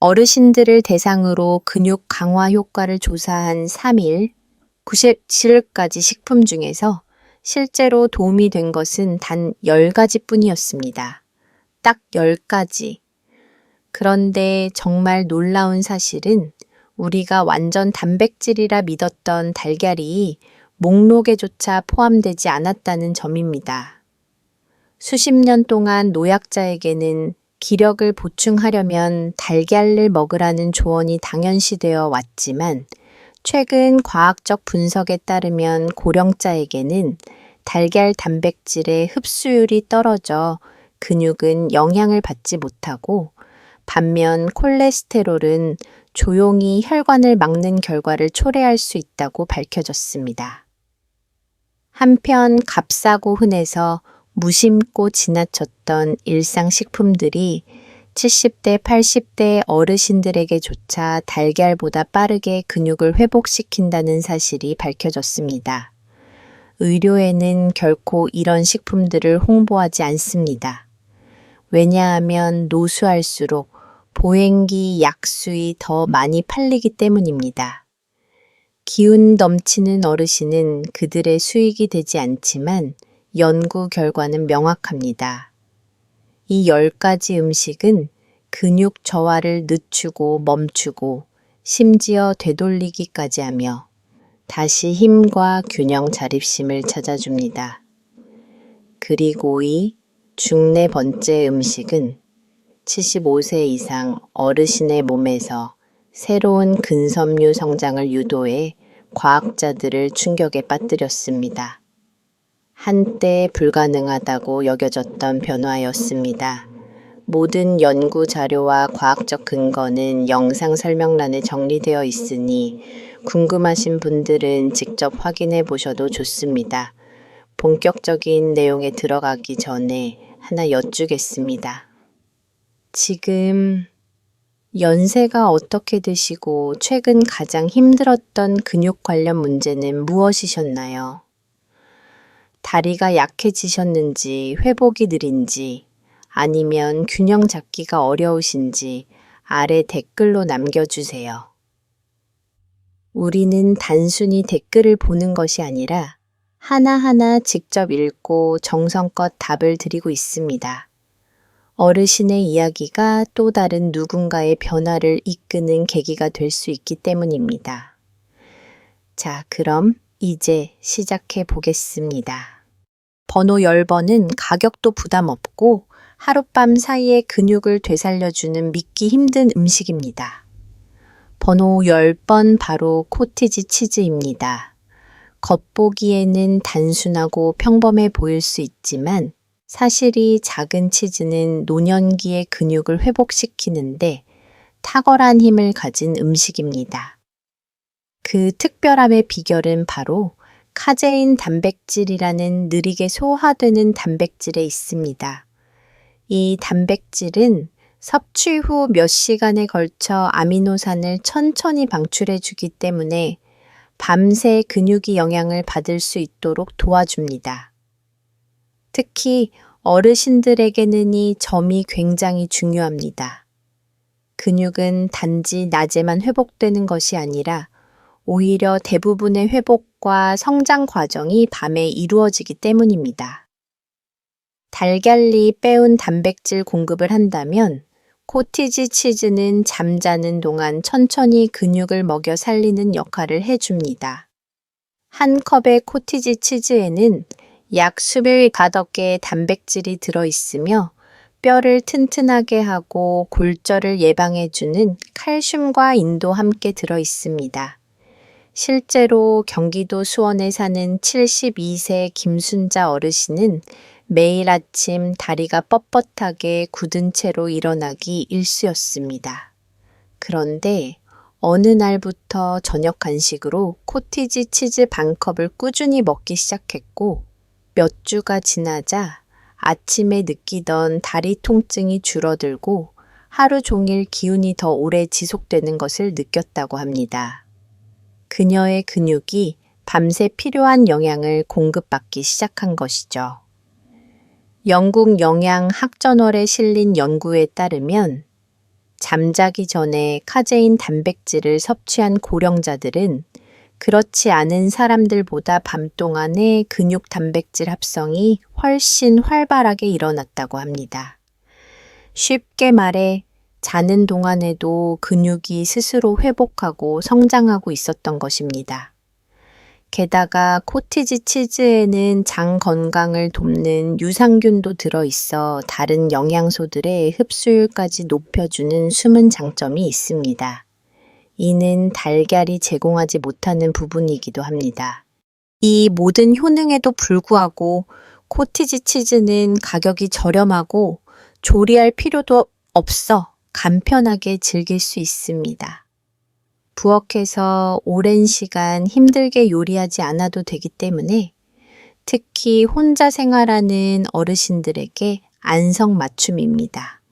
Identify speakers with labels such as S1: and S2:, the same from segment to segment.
S1: 어르신들을 대상으로 근육 강화 효과를 조사한 3일, 97가지 식품 중에서 실제로 도움이 된 것은 단 10가지 뿐이었습니다. 딱 10가지. 그런데 정말 놀라운 사실은 우리가 완전 단백질이라 믿었던 달걀이 목록에조차 포함되지 않았다는 점입니다. 수십 년 동안 노약자에게는 기력을 보충하려면 달걀을 먹으라는 조언이 당연시되어 왔지만 최근 과학적 분석에 따르면 고령자에게는 달걀 단백질의 흡수율이 떨어져 근육은 영향을 받지 못하고 반면 콜레스테롤은 조용히 혈관을 막는 결과를 초래할 수 있다고 밝혀졌습니다. 한편 값싸고 흔해서 무심코 지나쳤던 일상식품들이 70대, 80대 어르신들에게조차 달걀보다 빠르게 근육을 회복시킨다는 사실이 밝혀졌습니다. 의료에는 결코 이런 식품들을 홍보하지 않습니다. 왜냐하면 노수할수록 보행기 약수이 더 많이 팔리기 때문입니다. 기운 넘치는 어르신은 그들의 수익이 되지 않지만 연구 결과는 명확합니다. 이 10가지 음식은 근육 저하를 늦추고 멈추고 심지어 되돌리기까지 하며 다시 힘과 균형 자립심을 찾아줍니다. 그리고 이 중네 번째 음식은 75세 이상 어르신의 몸에서 새로운 근섬유 성장을 유도해 과학자들을 충격에 빠뜨렸습니다. 한때 불가능하다고 여겨졌던 변화였습니다. 모든 연구 자료와 과학적 근거는 영상 설명란에 정리되어 있으니 궁금하신 분들은 직접 확인해 보셔도 좋습니다. 본격적인 내용에 들어가기 전에 하나 여쭈겠습니다. 지금 연세가 어떻게 되시고 최근 가장 힘들었던 근육 관련 문제는 무엇이셨나요? 다리가 약해지셨는지 회복이 느린지 아니면 균형 잡기가 어려우신지 아래 댓글로 남겨주세요. 우리는 단순히 댓글을 보는 것이 아니라 하나하나 직접 읽고 정성껏 답을 드리고 있습니다. 어르신의 이야기가 또 다른 누군가의 변화를 이끄는 계기가 될 수 있기 때문입니다. 자, 그럼 이제 시작해 보겠습니다. 번호 10번은 가격도 부담 없고 하룻밤 사이에 근육을 되살려주는 믿기 힘든 음식입니다. 번호 10번 바로 코티지 치즈입니다. 겉보기에는 단순하고 평범해 보일 수 있지만 사실 이 작은 치즈는 노년기의 근육을 회복시키는데 탁월한 힘을 가진 음식입니다. 그 특별함의 비결은 바로 카제인 단백질이라는 느리게 소화되는 단백질에 있습니다. 이 단백질은 섭취 후 몇 시간에 걸쳐 아미노산을 천천히 방출해주기 때문에 밤새 근육이 영향을 받을 수 있도록 도와줍니다. 특히 어르신들에게는 이 점이 굉장히 중요합니다. 근육은 단지 낮에만 회복되는 것이 아니라 오히려 대부분의 회복과 성장 과정이 밤에 이루어지기 때문입니다. 달걀이 빼온 단백질 공급을 한다면 코티지 치즈는 잠자는 동안 천천히 근육을 먹여 살리는 역할을 해줍니다. 한 컵의 코티지 치즈에는 약 수백 가덕 개의 단백질이 들어있으며 뼈를 튼튼하게 하고 골절을 예방해주는 칼슘과 인도 함께 들어있습니다. 실제로 경기도 수원에 사는 72세 김순자 어르신은 매일 아침 다리가 뻣뻣하게 굳은 채로 일어나기 일쑤였습니다. 그런데 어느 날부터 저녁 간식으로 코티지 치즈 반컵을 꾸준히 먹기 시작했고 몇 주가 지나자 아침에 느끼던 다리 통증이 줄어들고 하루 종일 기운이 더 오래 지속되는 것을 느꼈다고 합니다. 그녀의 근육이 밤새 필요한 영양을 공급받기 시작한 것이죠. 영국 영양학저널에 실린 연구에 따르면 잠자기 전에 카제인 단백질을 섭취한 고령자들은 그렇지 않은 사람들보다 밤 동안의 근육 단백질 합성이 훨씬 활발하게 일어났다고 합니다. 쉽게 말해 자는 동안에도 근육이 스스로 회복하고 성장하고 있었던 것입니다. 게다가 코티지 치즈에는 장 건강을 돕는 유산균도 들어있어 다른 영양소들의 흡수율까지 높여주는 숨은 장점이 있습니다. 이는 달걀이 제공하지 못하는 부분이기도 합니다. 이 모든 효능에도 불구하고 코티지 치즈는 가격이 저렴하고 조리할 필요도 없어 간편하게 즐길 수 있습니다. 부엌에서 오랜 시간 힘들게 요리하지 않아도 되기 때문에 특히 혼자 생활하는 어르신들에게 안성맞춤입니다.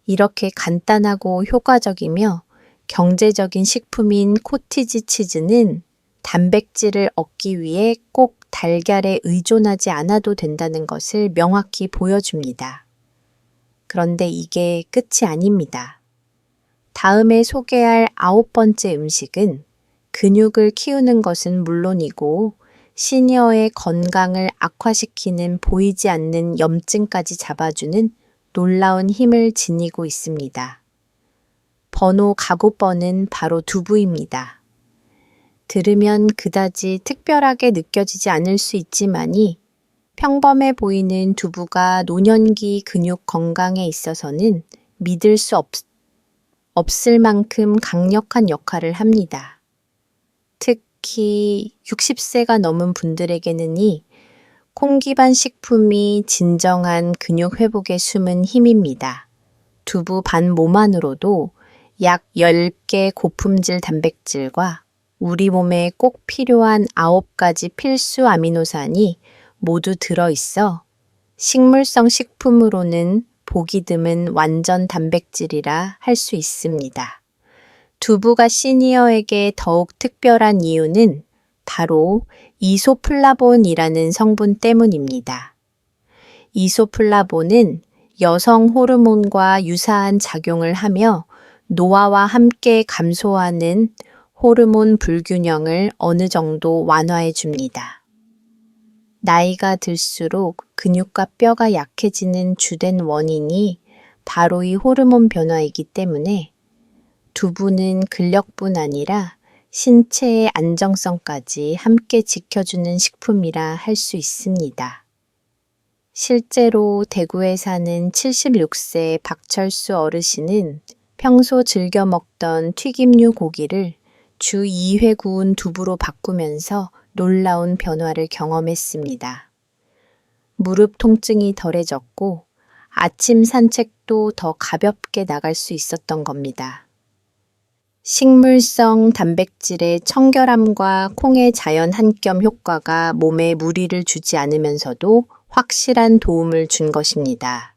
S1: 이렇게 간단하고 효과적이며 경제적인 식품인 코티지 치즈는 단백질을 얻기 위해 꼭 달걀에 의존하지 않아도 된다는 것을 명확히 보여줍니다. 그런데 이게 끝이 아닙니다. 다음에 소개할 9번째 음식은 근육을 키우는 것은 물론이고 시니어의 건강을 악화시키는 보이지 않는 염증까지 잡아주는 놀라운 힘을 지니고 있습니다. 번호 가구번은 바로 두부입니다. 들으면 그다지 특별하게 느껴지지 않을 수 있지만이 평범해 보이는 두부가 노년기 근육 건강에 있어서는 믿을 수 없을 만큼 강력한 역할을 합니다. 특히 60세가 넘은 분들에게는 이 콩 기반 식품이 진정한 근육 회복에 숨은 힘입니다. 두부 반 모만으로도 약 10개 고품질 단백질과 우리 몸에 꼭 필요한 9가지 필수 아미노산이 모두 들어있어 식물성 식품으로는 보기 드문 완전 단백질이라 할 수 있습니다. 두부가 시니어에게 더욱 특별한 이유는 바로 이소플라본이라는 성분 때문입니다. 이소플라본은 여성 호르몬과 유사한 작용을 하며 노화와 함께 감소하는 호르몬 불균형을 어느 정도 완화해 줍니다. 나이가 들수록 근육과 뼈가 약해지는 주된 원인이 바로 이 호르몬 변화이기 때문에 두부는 근력뿐 아니라 신체의 안정성까지 함께 지켜주는 식품이라 할 수 있습니다. 실제로 대구에 사는 76세 박철수 어르신은 평소 즐겨 먹던 튀김류 고기를 주 2회 구운 두부로 바꾸면서 놀라운 변화를 경험했습니다. 무릎 통증이 덜해졌고 아침 산책도 더 가볍게 나갈 수 있었던 겁니다. 식물성 단백질의 청결함과 콩의 자연 한겸 효과가 몸에 무리를 주지 않으면서도 확실한 도움을 준 것입니다.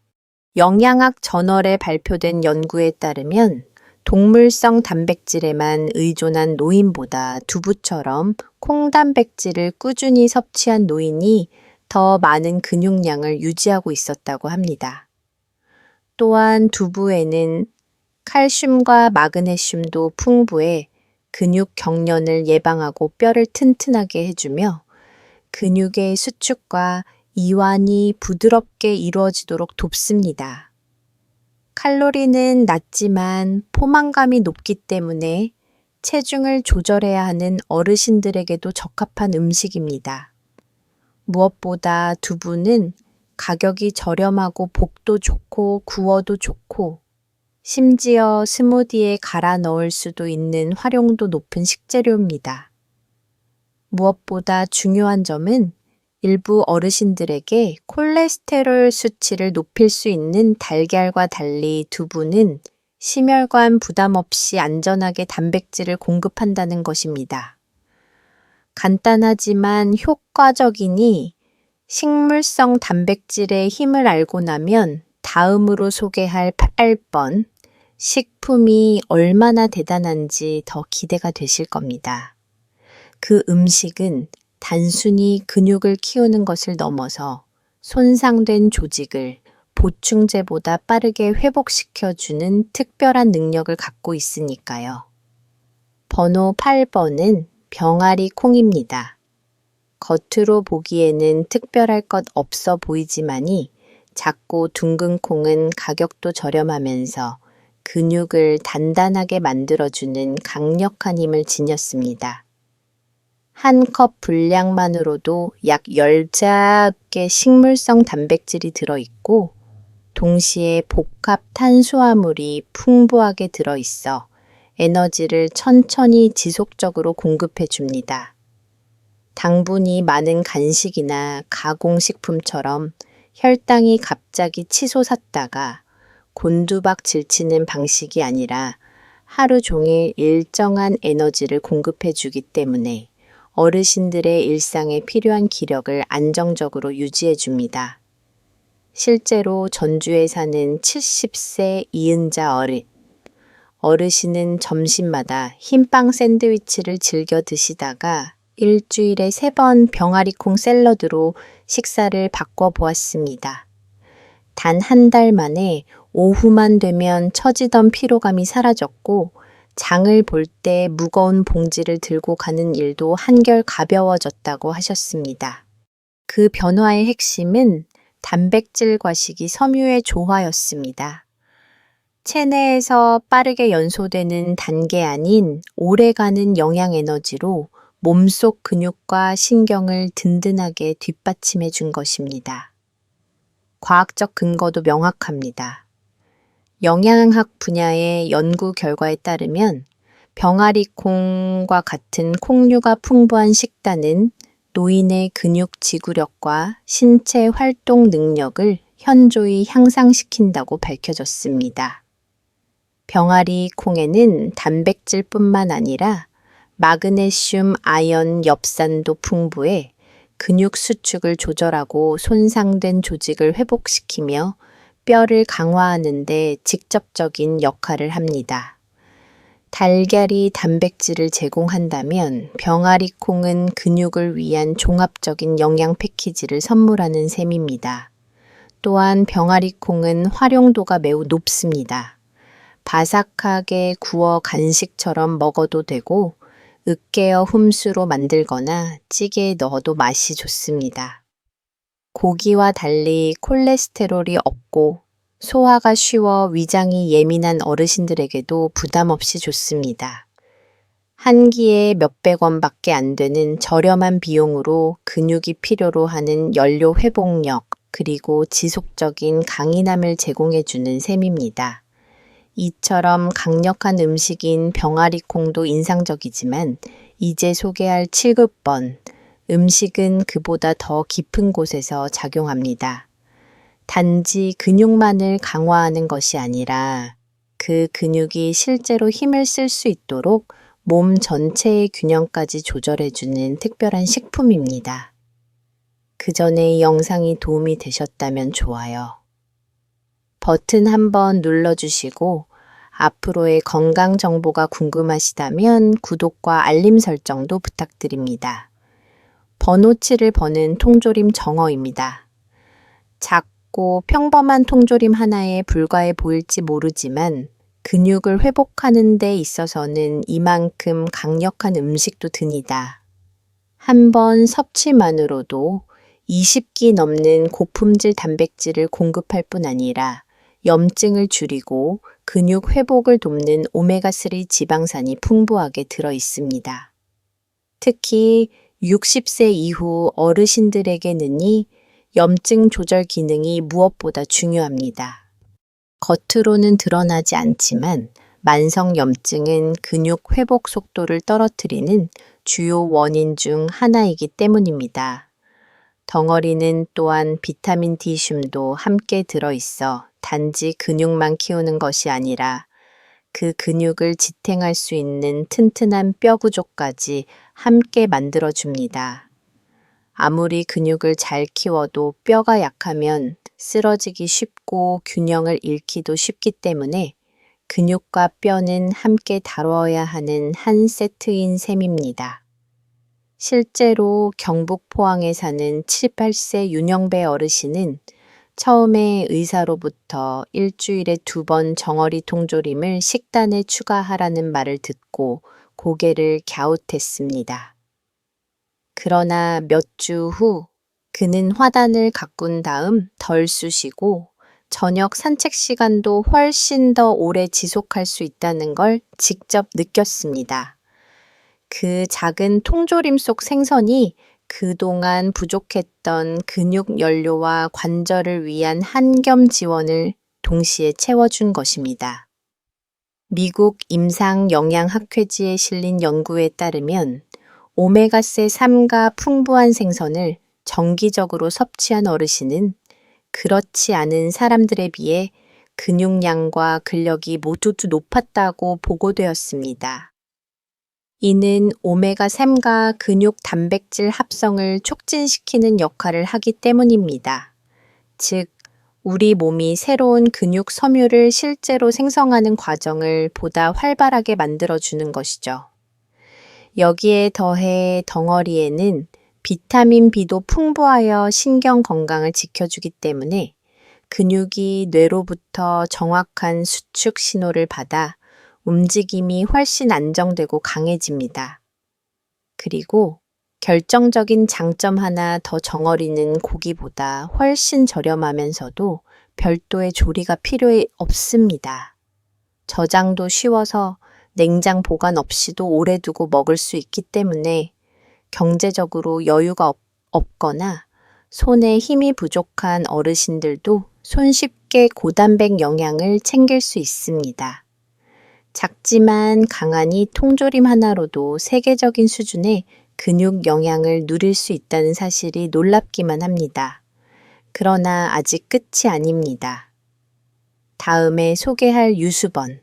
S1: 영양학 저널에 발표된 연구에 따르면 동물성 단백질에만 의존한 노인보다 두부처럼 콩 단백질을 꾸준히 섭취한 노인이 더 많은 근육량을 유지하고 있었다고 합니다. 또한 두부에는 칼슘과 마그네슘도 풍부해 근육 경련을 예방하고 뼈를 튼튼하게 해주며 근육의 수축과 이완이 부드럽게 이루어지도록 돕습니다. 칼로리는 낮지만 포만감이 높기 때문에 체중을 조절해야 하는 어르신들에게도 적합한 음식입니다. 무엇보다 두부는 가격이 저렴하고 복도 좋고 구워도 좋고 심지어 스무디에 갈아 넣을 수도 있는 활용도 높은 식재료입니다. 무엇보다 중요한 점은 일부 어르신들에게 콜레스테롤 수치를 높일 수 있는 달걀과 달리 두부는 심혈관 부담 없이 안전하게 단백질을 공급한다는 것입니다. 간단하지만 효과적이니 식물성 단백질의 힘을 알고 나면 다음으로 소개할 8번 식품이 얼마나 대단한지 더 기대가 되실 겁니다. 그 음식은 단순히 근육을 키우는 것을 넘어서 손상된 조직을 보충제보다 빠르게 회복시켜주는 특별한 능력을 갖고 있으니까요. 번호 8번은 병아리 콩입니다. 겉으로 보기에는 특별할 것 없어 보이지만이 작고 둥근 콩은 가격도 저렴하면서 근육을 단단하게 만들어주는 강력한 힘을 지녔습니다. 한 컵 분량만으로도 약 10자의 식물성 단백질이 들어있고 동시에 복합 탄수화물이 풍부하게 들어있어 에너지를 천천히 지속적으로 공급해 줍니다. 당분이 많은 간식이나 가공식품처럼 혈당이 갑자기 치솟았다가 곤두박 질치는 방식이 아니라 하루 종일 일정한 에너지를 공급해 주기 때문에 어르신들의 일상에 필요한 기력을 안정적으로 유지해 줍니다. 실제로 전주에 사는 70세 이은자 어르신은 점심마다 흰빵 샌드위치를 즐겨 드시다가 일주일에 3번 병아리콩 샐러드로 식사를 바꿔보았습니다. 단 한 달 만에 오후만 되면 처지던 피로감이 사라졌고 장을 볼 때 무거운 봉지를 들고 가는 일도 한결 가벼워졌다고 하셨습니다. 그 변화의 핵심은 단백질 과식이 섬유의 조화였습니다. 체내에서 빠르게 연소되는 단계 아닌 오래가는 영양 에너지로 몸속 근육과 신경을 든든하게 뒷받침해 준 것입니다. 과학적 근거도 명확합니다. 영양학 분야의 연구 결과에 따르면 병아리콩과 같은 콩류가 풍부한 식단은 노인의 근육 지구력과 신체 활동 능력을 현저히 향상시킨다고 밝혀졌습니다. 병아리 콩에는 단백질뿐만 아니라 마그네슘, 아연, 엽산도 풍부해 근육 수축을 조절하고 손상된 조직을 회복시키며 뼈를 강화하는 데 직접적인 역할을 합니다. 달걀이 단백질을 제공한다면 병아리 콩은 근육을 위한 종합적인 영양 패키지를 선물하는 셈입니다. 또한 병아리 콩은 활용도가 매우 높습니다. 바삭하게 구워 간식처럼 먹어도 되고 으깨어 훔수로 만들거나 찌개에 넣어도 맛이 좋습니다. 고기와 달리 콜레스테롤이 없고 소화가 쉬워 위장이 예민한 어르신들에게도 부담 없이 좋습니다. 한 끼에 몇백 원밖에 안 되는 저렴한 비용으로 근육이 필요로 하는 연료 회복력 그리고 지속적인 강인함을 제공해주는 셈입니다. 이처럼 강력한 음식인 병아리콩도 인상적이지만 이제 소개할 7급번, 음식은 그보다 더 깊은 곳에서 작용합니다. 단지 근육만을 강화하는 것이 아니라 그 근육이 실제로 힘을 쓸 수 있도록 몸 전체의 균형까지 조절해주는 특별한 식품입니다. 그 전에 이 영상이 도움이 되셨다면 좋아요. 버튼 한번 눌러주시고 앞으로의 건강 정보가 궁금하시다면 구독과 알림 설정도 부탁드립니다. 번호 7을 버는 통조림 정어입니다. 작고 평범한 통조림 하나에 불과해 보일지 모르지만 근육을 회복하는 데 있어서는 이만큼 강력한 음식도 드니다. 한 번 섭취만으로도 20끼 넘는 고품질 단백질을 공급할 뿐 아니라 염증을 줄이고 근육 회복을 돕는 오메가3 지방산이 풍부하게 들어 있습니다. 특히 60세 이후 어르신들에게는이 염증 조절 기능이 무엇보다 중요합니다. 겉으로는 드러나지 않지만 만성 염증은 근육 회복 속도를 떨어뜨리는 주요 원인 중 하나이기 때문입니다. 덩어리는 또한 비타민 D슘도 함께 들어있어 단지 근육만 키우는 것이 아니라 그 근육을 지탱할 수 있는 튼튼한 뼈 구조까지 함께 만들어줍니다. 아무리 근육을 잘 키워도 뼈가 약하면 쓰러지기 쉽고 균형을 잃기도 쉽기 때문에 근육과 뼈는 함께 다뤄야 하는 한 세트인 셈입니다. 실제로 경북 포항에 사는 7, 8세 윤영배 어르신은 처음에 의사로부터 일주일에 2번 정어리 통조림을 식단에 추가하라는 말을 듣고 고개를 갸웃했습니다. 그러나 몇 주 후 그는 화단을 가꾼 다음 덜 쑤시고 저녁 산책 시간도 훨씬 더 오래 지속할 수 있다는 걸 직접 느꼈습니다. 그 작은 통조림 속 생선이 그동안 부족했던 근육 연료와 관절을 위한 한겸 지원을 동시에 채워준 것입니다. 미국 임상영양학회지에 실린 연구에 따르면 오메가3가 풍부한 생선을 정기적으로 섭취한 어르신은 그렇지 않은 사람들에 비해 근육량과 근력이 모두 높았다고 보고되었습니다. 이는 오메가3가 근육 단백질 합성을 촉진시키는 역할을 하기 때문입니다. 즉, 우리 몸이 새로운 근육 섬유를 실제로 생성하는 과정을 보다 활발하게 만들어주는 것이죠. 여기에 더해 덩어리에는 비타민 B도 풍부하여 신경 건강을 지켜주기 때문에 근육이 뇌로부터 정확한 수축 신호를 받아 움직임이 훨씬 안정되고 강해집니다. 그리고 결정적인 장점 하나 더 정어리는 고기보다 훨씬 저렴하면서도 별도의 조리가 필요 없습니다. 저장도 쉬워서 냉장 보관 없이도 오래 두고 먹을 수 있기 때문에 경제적으로 여유가 없거나 손에 힘이 부족한 어르신들도 손쉽게 고단백 영양을 챙길 수 있습니다. 작지만 강하니 통조림 하나로도 세계적인 수준의 근육 영양을 누릴 수 있다는 사실이 놀랍기만 합니다. 그러나 아직 끝이 아닙니다. 다음에 소개할 유수번.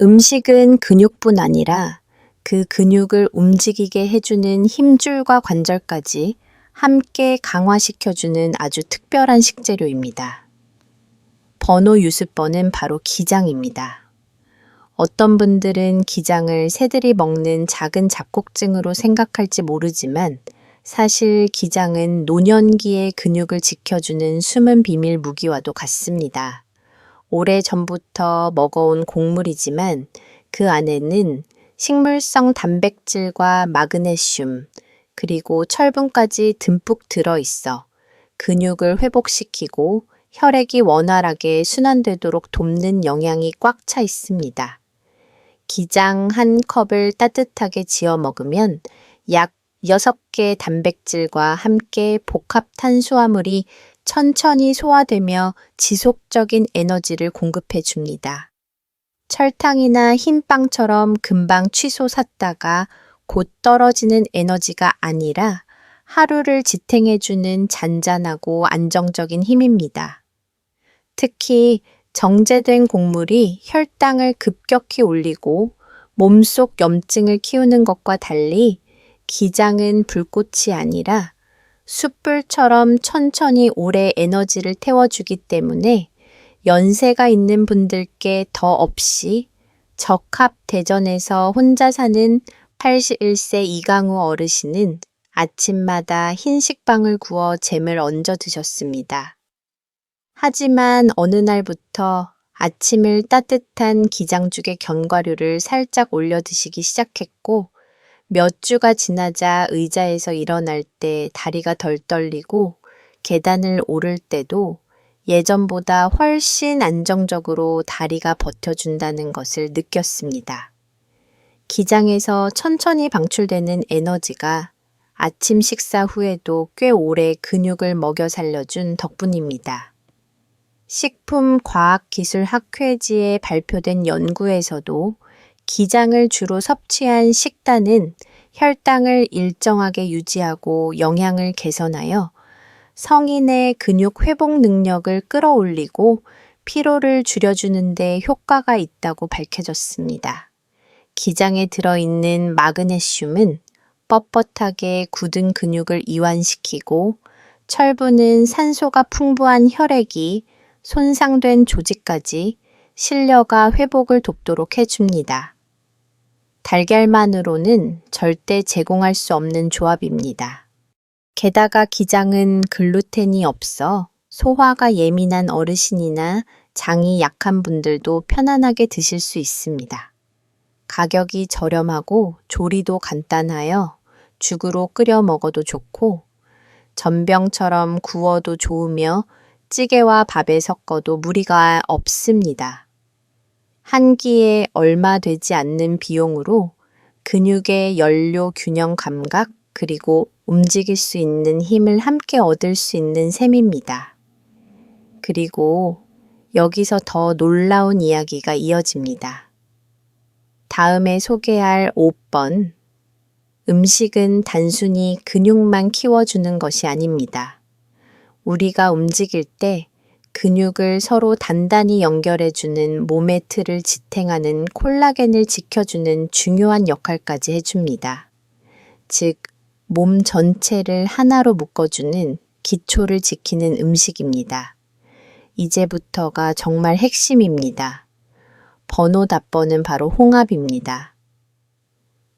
S1: 음식은 근육뿐 아니라 그 근육을 움직이게 해주는 힘줄과 관절까지 함께 강화시켜주는 아주 특별한 식재료입니다. 번호 유수번은 바로 기장입니다. 어떤 분들은 기장을 새들이 먹는 작은 잡곡증으로 생각할지 모르지만 사실 기장은 노년기의 근육을 지켜주는 숨은 비밀 무기와도 같습니다. 오래전부터 먹어온 곡물이지만 그 안에는 식물성 단백질과 마그네슘, 그리고 철분까지 듬뿍 들어있어 근육을 회복시키고 혈액이 원활하게 순환되도록 돕는 영양이 꽉 차 있습니다. 기장 한 컵을 따뜻하게 지어 먹으면 약 6개의 단백질과 함께 복합 탄수화물이 천천히 소화되며 지속적인 에너지를 공급해 줍니다. 설탕이나 흰빵처럼 금방 취소샀다가 곧 떨어지는 에너지가 아니라 하루를 지탱해주는 잔잔하고 안정적인 힘입니다. 특히 정제된 곡물이 혈당을 급격히 올리고 몸속 염증을 키우는 것과 달리 기장은 불꽃이 아니라 숯불처럼 천천히 오래 에너지를 태워주기 때문에 연세가 있는 분들께 더 없이 적합대전에서 혼자 사는 81세 이강우 어르신은 아침마다 흰식빵을 구워 잼을 얹어 드셨습니다. 하지만 어느 날부터 아침을 따뜻한 기장죽에 견과류를 살짝 올려 드시기 시작했고 몇 주가 지나자 의자에서 일어날 때 다리가 덜 떨리고 계단을 오를 때도 예전보다 훨씬 안정적으로 다리가 버텨준다는 것을 느꼈습니다. 기장에서 천천히 방출되는 에너지가 아침 식사 후에도 꽤 오래 근육을 먹여 살려준 덕분입니다. 식품과학기술학회지에 발표된 연구에서도 기장을 주로 섭취한 식단은 혈당을 일정하게 유지하고 영양을 개선하여 성인의 근육 회복 능력을 끌어올리고 피로를 줄여주는 데 효과가 있다고 밝혀졌습니다. 기장에 들어있는 마그네슘은 뻣뻣하게 굳은 근육을 이완시키고 철분은 산소가 풍부한 혈액이 손상된 조직까지 실려가 회복을 돕도록 해줍니다. 달걀만으로는 절대 제공할 수 없는 조합입니다. 게다가 기장은 글루텐이 없어 소화가 예민한 어르신이나 장이 약한 분들도 편안하게 드실 수 있습니다. 가격이 저렴하고 조리도 간단하여 죽으로 끓여 먹어도 좋고 전병처럼 구워도 좋으며 찌개와 밥에 섞어도 무리가 없습니다. 한 끼에 얼마 되지 않는 비용으로 근육의 연료 균형 감각 그리고 움직일 수 있는 힘을 함께 얻을 수 있는 셈입니다. 그리고 여기서 더 놀라운 이야기가 이어집니다. 다음에 소개할 5번. 음식은 단순히 근육만 키워주는 것이 아닙니다. 우리가 움직일 때 근육을 서로 단단히 연결해주는 몸의 틀을 지탱하는 콜라겐을 지켜주는 중요한 역할까지 해줍니다. 즉, 몸 전체를 하나로 묶어주는 기초를 지키는 음식입니다. 이제부터가 정말 핵심입니다. 번호답번은 바로 홍합입니다.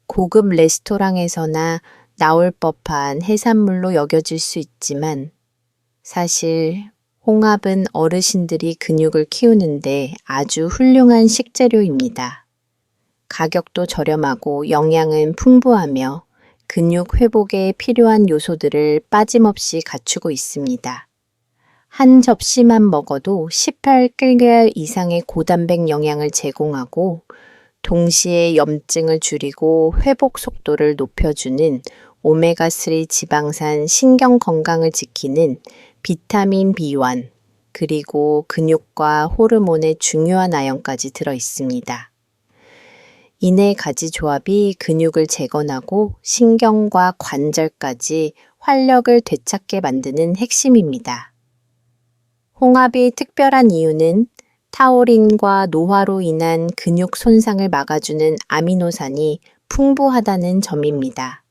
S1: 고급 레스토랑에서나 나올 법한 해산물로 여겨질 수 있지만 사실 홍합은 어르신들이 근육을 키우는데 아주 훌륭한 식재료입니다. 가격도 저렴하고 영양은 풍부하며 근육 회복에 필요한 요소들을 빠짐없이 갖추고 있습니다. 한 접시만 먹어도 18개월 이상의 고단백 영양을 제공하고 동시에 염증을 줄이고 회복 속도를 높여주는 오메가3 지방산 신경 건강을 지키는 비타민 B1 그리고 근육과 호르몬의 중요한 아연까지 들어 있습니다. 이 네 가지 조합이 근육을 재건하고 신경과 관절까지 활력을 되찾게 만드는 핵심입니다. 홍합이 특별한 이유는 타우린과 노화로 인한 근육 손상을 막아주는 아미노산이 풍부하다는 점입니다.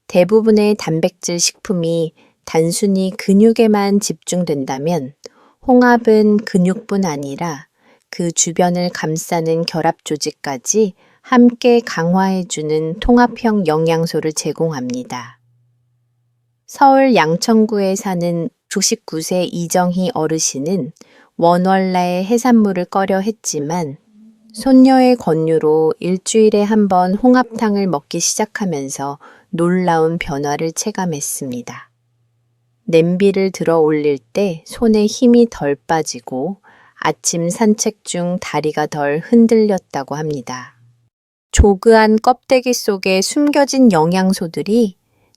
S1: 대부분의 단백질 식품이 단순히 근육에만 집중된다면 홍합은 근육뿐 아니라 그 주변을 감싸는 결합 조직까지 함께 강화해주는 통합형 영양소를 제공합니다. 서울 양천구에 사는 99세 이정희 어르신은 원월나에 해산물을 꺼려 했지만 손녀의 권유로 일주일에 한 번 홍합탕을 먹기 시작하면서 놀라운 변화를 체감했습니다. 냄비를 들어 올릴 때 손에 힘이 덜 빠지고 아침 산책 중 다리가 덜 흔들렸다고 합니다. 조그한 껍데기 속에 숨겨진 영양소들이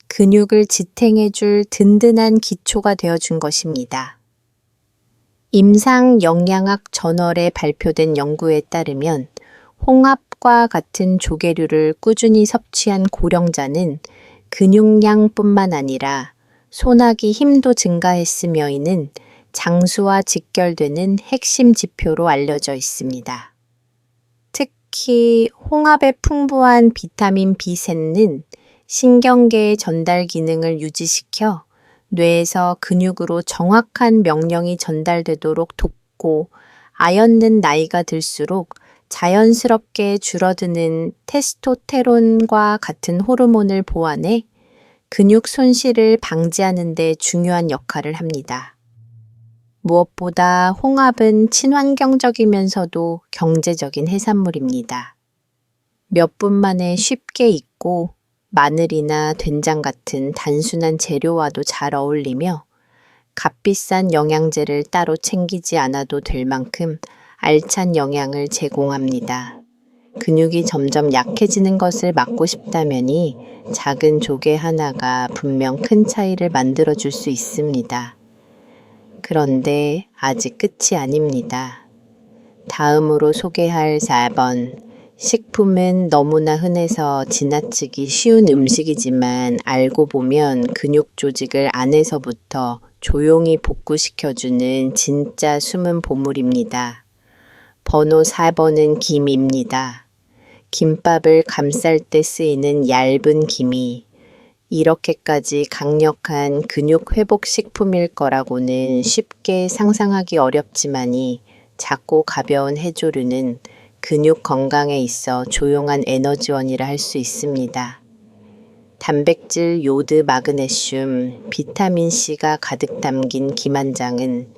S1: 근육을 지탱해줄 든든한 기초가 되어준 것입니다. 임상영양학 저널에 발표된 연구에 따르면 홍합과 같은 조개류를 꾸준히 섭취한 고령자는 근육량뿐만 아니라 손아귀 힘도 증가했으며 이는 장수와 직결되는 핵심 지표로 알려져 있습니다. 특히 홍합의 풍부한 비타민 B3는 신경계의 전달 기능을 유지시켜 뇌에서 근육으로 정확한 명령이 전달되도록 돕고 아연는 나이가 들수록 자연스럽게 줄어드는 테스토테론과 같은 호르몬을 보완해 근육 손실을 방지하는 데 중요한 역할을 합니다. 무엇보다 홍합은 친환경적이면서도 경제적인 해산물입니다. 몇 분 만에 쉽게 익고 마늘이나 된장 같은 단순한 재료와도 잘 어울리며 값비싼 영양제를 따로 챙기지 않아도 될 만큼 알찬 영양을 제공합니다. 근육이 점점 약해지는 것을 막고 싶다면이 작은 조개 하나가 분명 큰 차이를 만들어줄 수 있습니다. 그런데 아직 끝이 아닙니다. 다음으로 소개할 4번. 식품은 너무나 흔해서 지나치기 쉬운 음식이지만 알고 보면 근육 조직을 안에서부터 조용히 복구시켜주는 진짜 숨은 보물입니다. 번호 4번은 김입니다. 김밥을 감쌀 때 쓰이는 얇은 김이 이렇게까지 강력한 근육 회복 식품일 거라고는 쉽게 상상하기 어렵지만이 작고 가벼운 해조류는 근육 건강에 있어 조용한 에너지원이라 할 수 있습니다. 단백질, 요드, 마그네슘, 비타민C가 가득 담긴 김 한 장은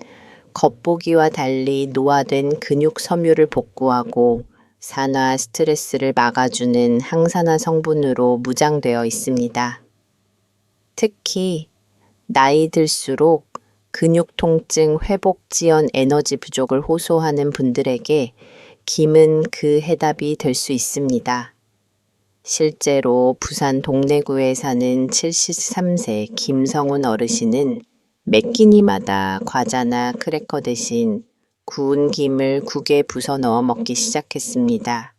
S1: 겉보기와 달리 노화된 근육 섬유를 복구하고 산화 스트레스를 막아주는 항산화 성분으로 무장되어 있습니다. 특히 나이 들수록 근육 통증, 회복 지연, 에너지 부족을 호소하는 분들에게 김은 그 해답이 될 수 있습니다. 실제로 부산 동래구에 사는 73세 김성훈 어르신은 매 끼니마다 과자나 크래커 대신 구운 김을 국에 부숴 넣어 먹기 시작했습니다.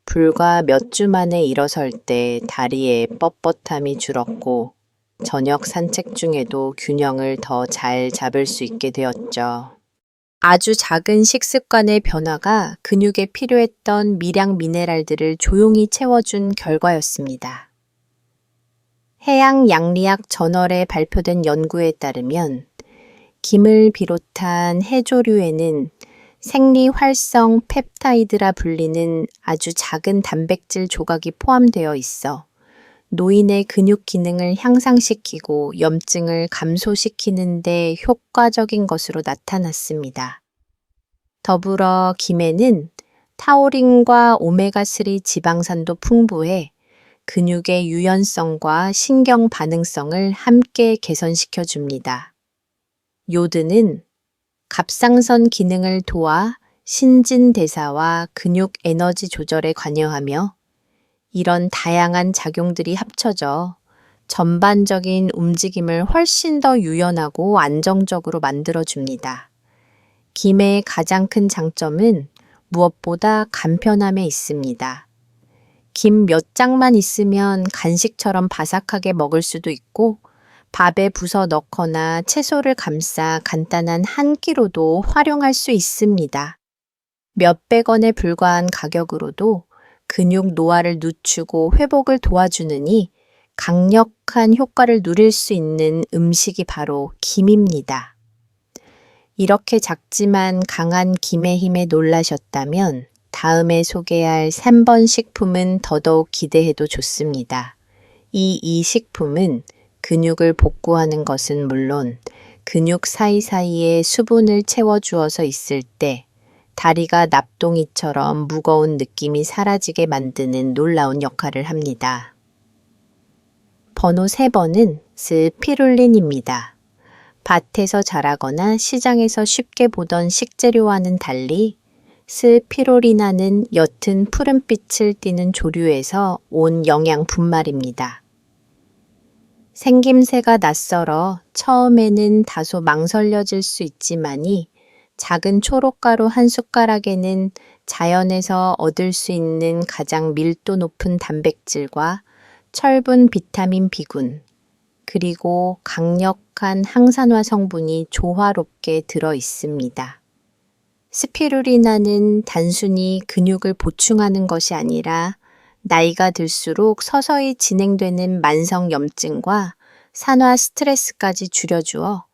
S1: 불과 몇 주 만에 일어설 때 다리에 뻣뻣함이 줄었고 저녁 산책 중에도 균형을 더 잘 잡을 수 있게 되었죠. 아주 작은 식습관의 변화가 근육에 필요했던 미량 미네랄들을 조용히 채워준 결과였습니다. 해양 양리학 저널에 발표된 연구에 따르면 김을 비롯한 해조류에는 생리활성 펩타이드라 불리는 아주 작은 단백질 조각이 포함되어 있어 노인의 근육 기능을 향상시키고 염증을 감소시키는 데 효과적인 것으로 나타났습니다. 더불어 김에는 타우린과 오메가3 지방산도 풍부해 근육의 유연성과 신경 반응성을 함께 개선시켜 줍니다. 요드는 갑상선 기능을 도와 신진대사와 근육 에너지 조절에 관여하며 이런 다양한 작용들이 합쳐져 전반적인 움직임을 훨씬 더 유연하고 안정적으로 만들어줍니다. 김의 가장 큰 장점은 무엇보다 간편함에 있습니다. 김 몇 장만 있으면 간식처럼 바삭하게 먹을 수도 있고 밥에 부숴 넣거나 채소를 감싸 간단한 한 끼로도 활용할 수 있습니다. 몇백 원에 불과한 가격으로도 근육 노화를 늦추고 회복을 도와주느니 강력한 효과를 누릴 수 있는 음식이 바로 김입니다. 이렇게 작지만 강한 김의 힘에 놀라셨다면 다음에 소개할 3번 식품은 더더욱 기대해도 좋습니다. 이 식품은 근육을 복구하는 것은 물론 근육 사이사이에 수분을 채워주어서 있을 때 다리가 납동이처럼 무거운 느낌이 사라지게 만드는 놀라운 역할을 합니다. 번호 3번은 스피룰린입니다. 밭에서 자라거나 시장에서 쉽게 보던 식재료와는 달리 스피루리나는 옅은 푸른빛을 띠는 조류에서 온 영양 분말입니다. 생김새가 낯설어 처음에는 다소 망설여질 수 있지만이 작은 초록가루 한 숟가락에는 자연에서 얻을 수 있는 가장 밀도 높은 단백질과 철분, 비타민 B군, 그리고 강력한 항산화 성분이 조화롭게 들어 있습니다. 스피루리나는 단순히 근육을 보충하는 것이 아니라 나이가 들수록 서서히 진행되는 만성 염증과 산화 스트레스까지 줄여주어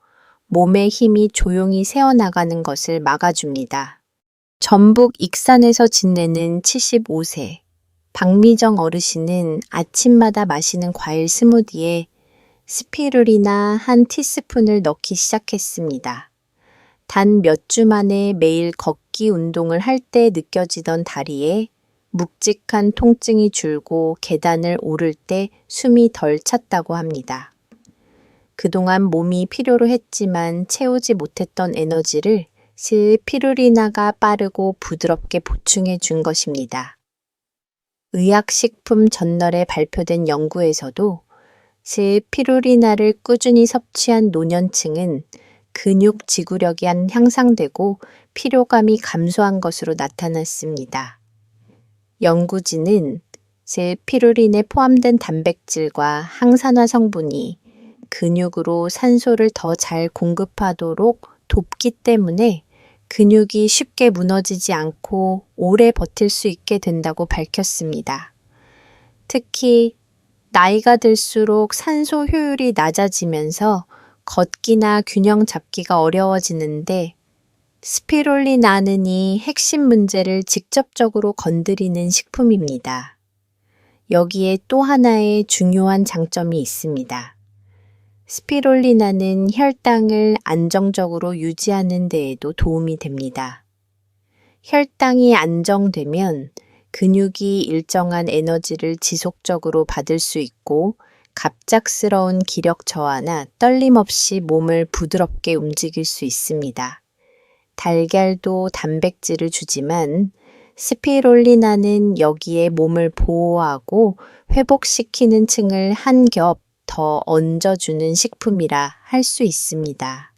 S1: 몸의 힘이 조용히 새어나가는 것을 막아줍니다. 전북 익산에서 지내는 75세 박미정 어르신은 아침마다 마시는 과일 스무디에 스피루리나 한 티스푼을 넣기 시작했습니다. 단 몇 주 만에 매일 걷기 운동을 할 때 느껴지던 다리에 묵직한 통증이 줄고 계단을 오를 때 숨이 덜 찼다고 합니다. 그동안 몸이 필요로 했지만 채우지 못했던 에너지를 스피루리나가 빠르고 부드럽게 보충해 준 것입니다. 의학식품 저널에 발표된 연구에서도 스피루리나를 꾸준히 섭취한 노년층은 근육 지구력이 향상되고 피로감이 감소한 것으로 나타났습니다. 연구진은 스피루린에 포함된 단백질과 항산화 성분이 근육으로 산소를 더 잘 공급하도록 돕기 때문에 근육이 쉽게 무너지지 않고 오래 버틸 수 있게 된다고 밝혔습니다. 특히 나이가 들수록 산소 효율이 낮아지면서 걷기나 균형 잡기가 어려워지는데 스피룰리나는이 핵심 문제를 직접적으로 건드리는 식품입니다. 여기에 또 하나의 중요한 장점이 있습니다. 스피롤리나는 혈당을 안정적으로 유지하는 데에도 도움이 됩니다. 혈당이 안정되면 근육이 일정한 에너지를 지속적으로 받을 수 있고 갑작스러운 기력 저하나 떨림 없이 몸을 부드럽게 움직일 수 있습니다. 달걀도 단백질을 주지만 스피롤리나는 여기에 몸을 보호하고 회복시키는 층을 한 겹 더 얹어주는 식품이라 할 수 있습니다.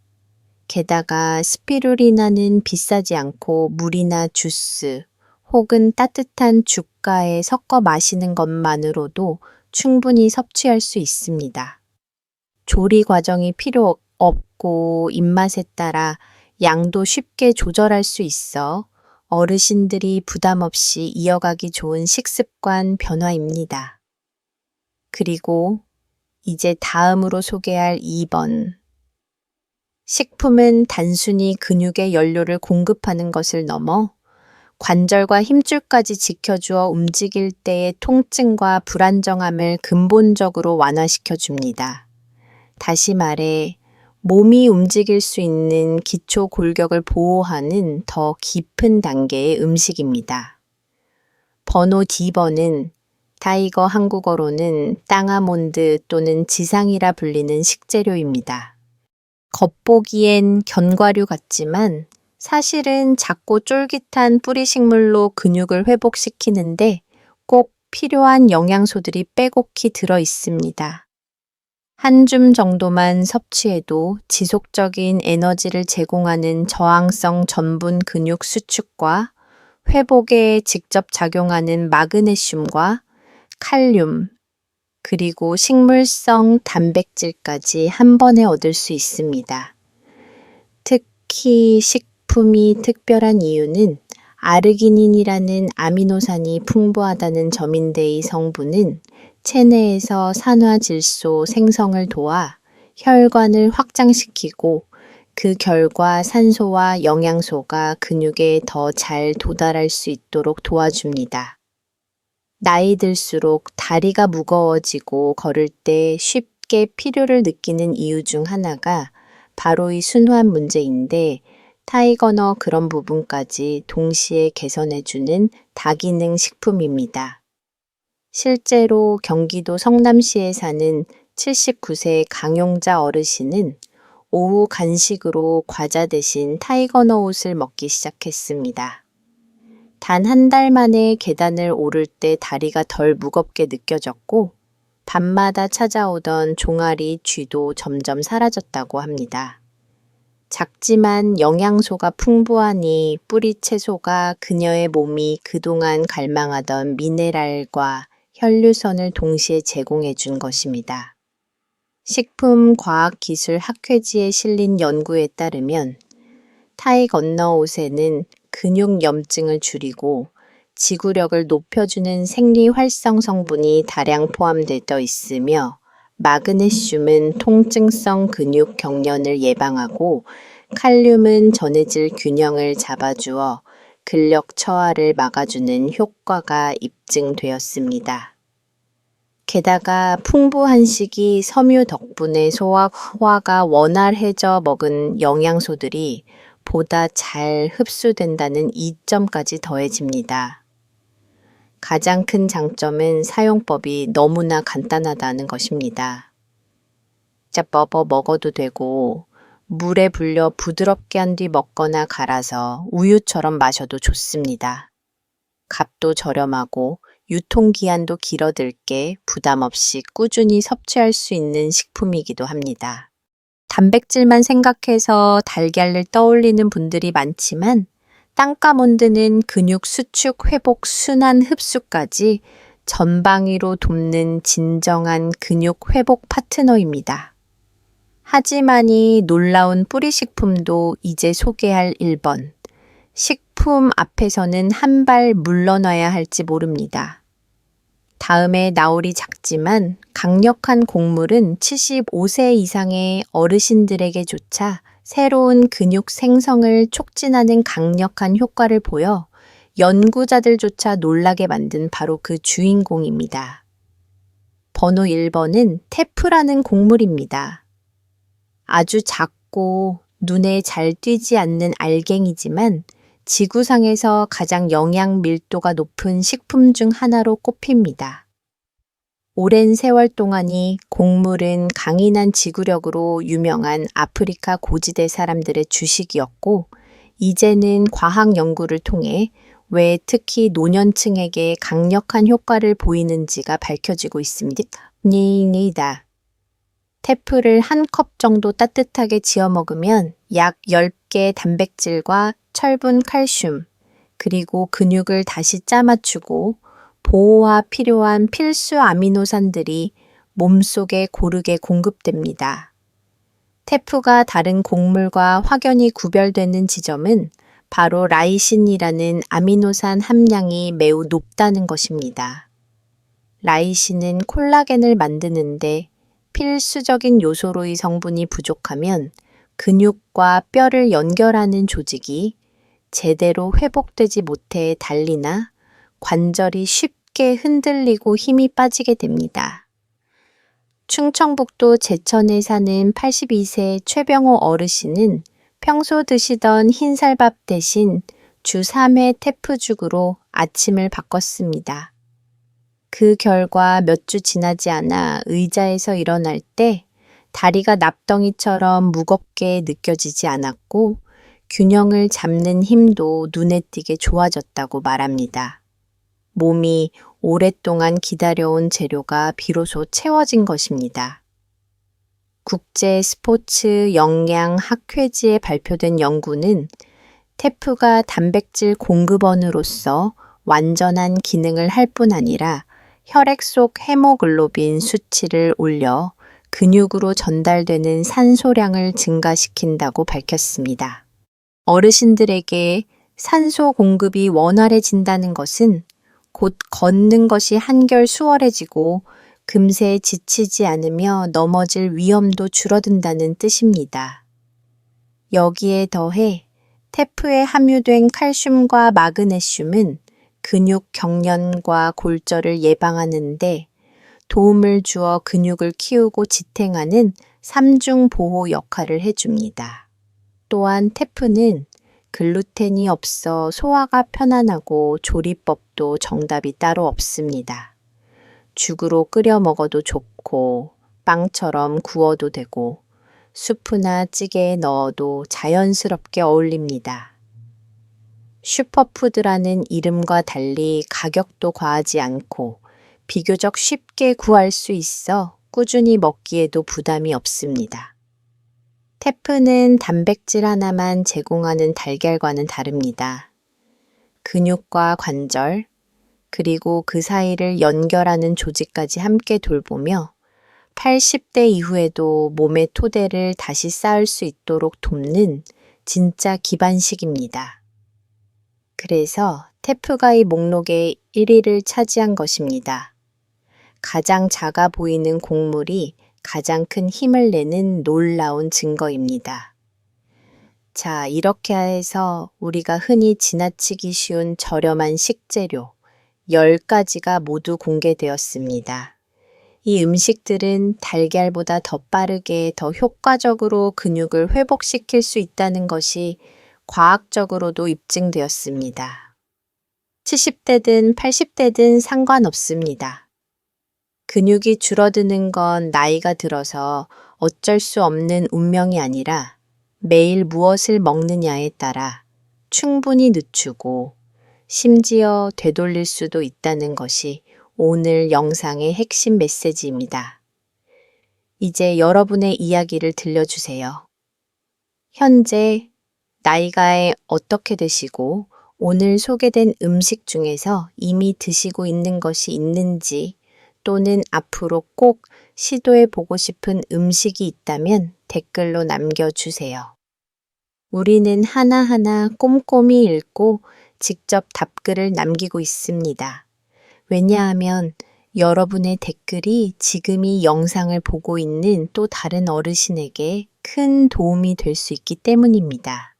S1: 게다가 스피루리나는 비싸지 않고 물이나 주스 혹은 따뜻한 죽가에 섞어 마시는 것만으로도 충분히 섭취할 수 있습니다. 조리 과정이 필요 없고 입맛에 따라 양도 쉽게 조절할 수 있어 어르신들이 부담 없이 이어가기 좋은 식습관 변화입니다. 그리고 이제 다음으로 소개할 2번. 식품은 단순히 근육의 연료를 공급하는 것을 넘어 관절과 힘줄까지 지켜주어 움직일 때의 통증과 불안정함을 근본적으로 완화시켜 줍니다. 다시 말해, 몸이 움직일 수 있는 기초 골격을 보호하는 더 깊은 단계의 음식입니다. 번호 D번은 타이거 한국어로는 땅아몬드 또는 지상이라 불리는 식재료입니다. 겉보기엔 견과류 같지만 사실은 작고 쫄깃한 뿌리 식물로 근육을 회복시키는데 꼭 필요한 영양소들이 빼곡히 들어 있습니다. 한 줌 정도만 섭취해도 지속적인 에너지를 제공하는 저항성 전분 근육 수축과 회복에 직접 작용하는 마그네슘과 칼륨, 그리고 식물성 단백질까지 한 번에 얻을 수 있습니다. 특히 식품이 특별한 이유는 아르기닌이라는 아미노산이 풍부하다는 점인데 이 성분은 체내에서 산화질소 생성을 도와 혈관을 확장시키고 그 결과 산소와 영양소가 근육에 더 잘 도달할 수 있도록 도와줍니다. 나이 들수록 다리가 무거워지고 걸을 때 쉽게 피로를 느끼는 이유 중 하나가 바로 이 순환 문제인데 타이거너 그런 부분까지 동시에 개선해주는 다기능 식품입니다. 실제로 경기도 성남시에 사는 79세 강용자 어르신은 오후 간식으로 과자 대신 타이거너 옷을 먹기 시작했습니다. 단 한 달 만에 계단을 오를 때 다리가 덜 무겁게 느껴졌고 밤마다 찾아오던 종아리 쥐도 점점 사라졌다고 합니다. 작지만 영양소가 풍부하니 뿌리 채소가 그녀의 몸이 그동안 갈망하던 미네랄과 혈류선을 동시에 제공해 준 것입니다. 식품과학기술학회지에 실린 연구에 따르면 타이거너 옷에는 근육 염증을 줄이고 지구력을 높여주는 생리활성 성분이 다량 포함되어 있으며 마그네슘은 통증성 근육 경련을 예방하고 칼륨은 전해질 균형을 잡아주어 근력 저하를 막아주는 효과가 입증되었습니다. 게다가 풍부한 식이 섬유 덕분에 소화가 원활해져 먹은 영양소들이 보다 잘 흡수된다는 이점까지 더해집니다. 가장 큰 장점은 사용법이 너무나 간단하다는 것입니다. 짭 먹어도 되고 물에 불려 부드럽게 한 뒤 먹거나 갈아서 우유처럼 마셔도 좋습니다. 값도 저렴하고 유통기한도 길어들게 부담 없이 꾸준히 섭취할 수 있는 식품이기도 합니다. 단백질만 생각해서 달걀을 떠올리는 분들이 많지만 땅가몬드는 근육 수축, 회복, 순환, 흡수까지 전방위로 돕는 진정한 근육 회복 파트너입니다. 하지만 이 놀라운 뿌리식품도 이제 소개할 1번. 식품 앞에서는 한 발 물러나야 할지 모릅니다. 다음에 나올이 작지만 강력한 곡물은 75세 이상의 어르신들에게조차 새로운 근육 생성을 촉진하는 강력한 효과를 보여 연구자들조차 놀라게 만든 바로 그 주인공입니다. 번호 1번은 테프라는 곡물입니다. 아주 작고 눈에 잘 띄지 않는 알갱이지만 지구상에서 가장 영양 밀도가 높은 식품 중 하나로 꼽힙니다. 오랜 세월 동안 이 곡물은 강인한 지구력으로 유명한 아프리카 고지대 사람들의 주식이었고, 이제는 과학 연구를 통해 왜 특히 노년층에게 강력한 효과를 보이는지가 밝혀지고 있습니다. 테프를 한 컵 정도 따뜻하게 지어 먹으면 약 10개 단백질과 철분, 칼슘, 그리고 근육을 다시 짜맞추고 보호와 필요한 필수 아미노산들이 몸속에 고르게 공급됩니다. 테프가 다른 곡물과 확연히 구별되는 지점은 바로 라이신이라는 아미노산 함량이 매우 높다는 것입니다. 라이신은 콜라겐을 만드는데 필수적인 요소로의 성분이 부족하면 근육과 뼈를 연결하는 조직이 제대로 회복되지 못해 달리나 관절이 쉽게 흔들리고 힘이 빠지게 됩니다. 충청북도 제천에 사는 82세 최병호 어르신은 평소 드시던 흰쌀밥 대신 주 3회 테프죽으로 아침을 바꿨습니다. 그 결과 몇 주 지나지 않아 의자에서 일어날 때 다리가 납덩이처럼 무겁게 느껴지지 않았고 균형을 잡는 힘도 눈에 띄게 좋아졌다고 말합니다. 몸이 오랫동안 기다려온 재료가 비로소 채워진 것입니다. 국제 스포츠 영양 학회지에 발표된 연구는 테프가 단백질 공급원으로서 완전한 기능을 할 뿐 아니라 혈액 속 헤모글로빈 수치를 올려 근육으로 전달되는 산소량을 증가시킨다고 밝혔습니다. 어르신들에게 산소 공급이 원활해진다는 것은 곧 걷는 것이 한결 수월해지고 금세 지치지 않으며 넘어질 위험도 줄어든다는 뜻입니다. 여기에 더해 테프에 함유된 칼슘과 마그네슘은 근육 경련과 골절을 예방하는데 도움을 주어 근육을 키우고 지탱하는 3중 보호 역할을 해줍니다. 또한 테프는 글루텐이 없어 소화가 편안하고 조리법도 정답이 따로 없습니다. 죽으로 끓여 먹어도 좋고 빵처럼 구워도 되고 수프나 찌개에 넣어도 자연스럽게 어울립니다. 슈퍼푸드라는 이름과 달리 가격도 과하지 않고 비교적 쉽게 구할 수 있어 꾸준히 먹기에도 부담이 없습니다. 테프는 단백질 하나만 제공하는 달걀과는 다릅니다. 근육과 관절, 그리고 그 사이를 연결하는 조직까지 함께 돌보며 80대 이후에도 몸의 토대를 다시 쌓을 수 있도록 돕는 진짜 기반식입니다. 그래서 테프가 이 목록의 1위를 차지한 것입니다. 가장 작아 보이는 곡물이 가장 큰 힘을 내는 놀라운 증거입니다. 자, 이렇게 해서 우리가 흔히 지나치기 쉬운 저렴한 식재료 10가지가 모두 공개되었습니다. 이 음식들은 달걀보다 더 빠르게 더 효과적으로 근육을 회복시킬 수 있다는 것이 과학적으로도 입증되었습니다. 70대든 80대든 상관없습니다. 근육이 줄어드는 건 나이가 들어서 어쩔 수 없는 운명이 아니라 매일 무엇을 먹느냐에 따라 충분히 늦추고 심지어 되돌릴 수도 있다는 것이 오늘 영상의 핵심 메시지입니다. 이제 여러분의 이야기를 들려주세요. 현재 나이가 어떻게 되시고 오늘 소개된 음식 중에서 이미 드시고 있는 것이 있는지 또는 앞으로 꼭 시도해 보고 싶은 음식이 있다면 댓글로 남겨주세요. 우리는 하나하나 꼼꼼히 읽고 직접 답글을 남기고 있습니다. 왜냐하면 여러분의 댓글이 지금 이 영상을 보고 있는 또 다른 어르신에게 큰 도움이 될 수 있기 때문입니다.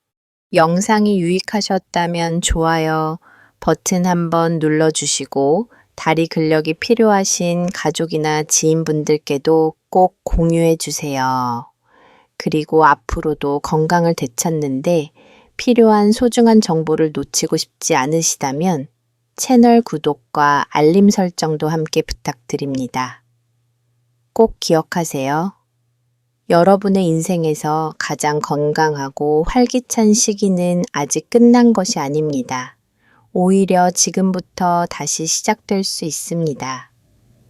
S1: 영상이 유익하셨다면 좋아요, 버튼 한번 눌러주시고 다리 근력이 필요하신 가족이나 지인분들께도 꼭 공유해 주세요. 그리고 앞으로도 건강을 되찾는데 필요한 소중한 정보를 놓치고 싶지 않으시다면 채널 구독과 알림 설정도 함께 부탁드립니다. 꼭 기억하세요. 여러분의 인생에서 가장 건강하고 활기찬 시기는 아직 끝난 것이 아닙니다. 오히려 지금부터 다시 시작될 수 있습니다.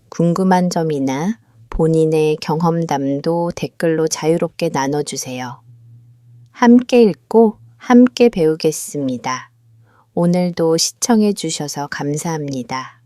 S1: 궁금한 점이나 본인의 경험담도 댓글로 자유롭게 나눠주세요. 함께 읽고 함께 배우겠습니다. 오늘도 시청해 주셔서 감사합니다.